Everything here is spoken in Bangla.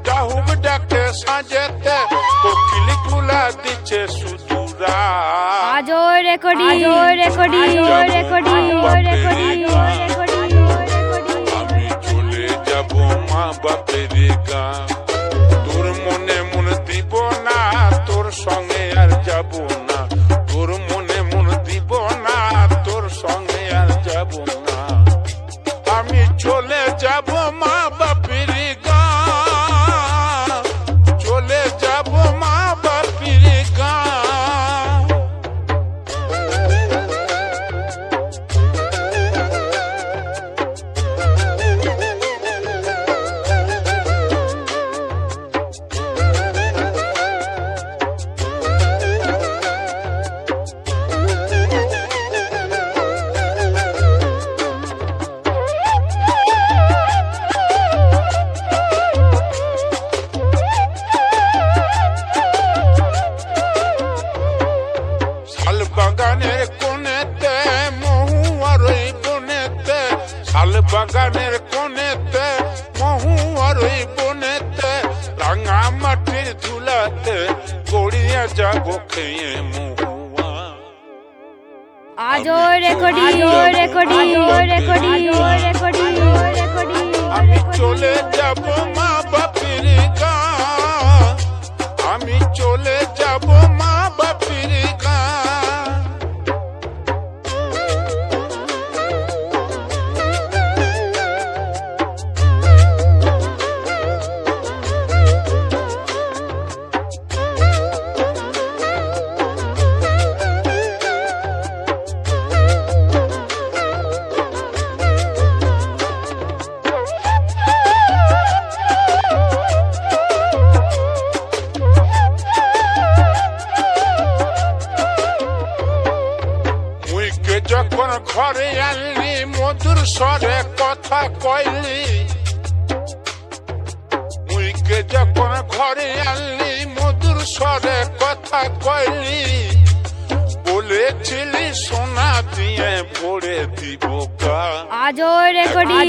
ডাহুক ডাকে সাজেতে কোকিল গুলা দিচ্ছে সুদূরা আজো রেকর্ডিং আমি চলে যাব মা বাপের গাঁ তোর মনে মন দিব না তোর সঙ্গে আর যাব না তোর মনে মন দিব না তোর সঙ্গে আর যাব না আমি চলে যাব মা বাপের গাঁ চলে যাব মা বাপের গাঁ বাগানের কোণেতে মহুয়ার ওই বনেতে শাল বাগানের কোণেতে মহুয়ার ওই বনেতে রাঙা মাটির ধুলাতে গড়িয়ে যাব খেয়ে মহুয়া আজো রেকর্ডিং আমি চলে যাব মা বাপের গাঁ আমি চলে যাব মা বাপের গাঁ যখন ঘরে আনলি মধুর স্বরে কথা কইলি মুইকে যখন ঘরে আনলি মধুর স্বরে কথা কইলি বলেছিলি সোনা দিয়ে ভরে দিব গা আজো রেকর্ডিং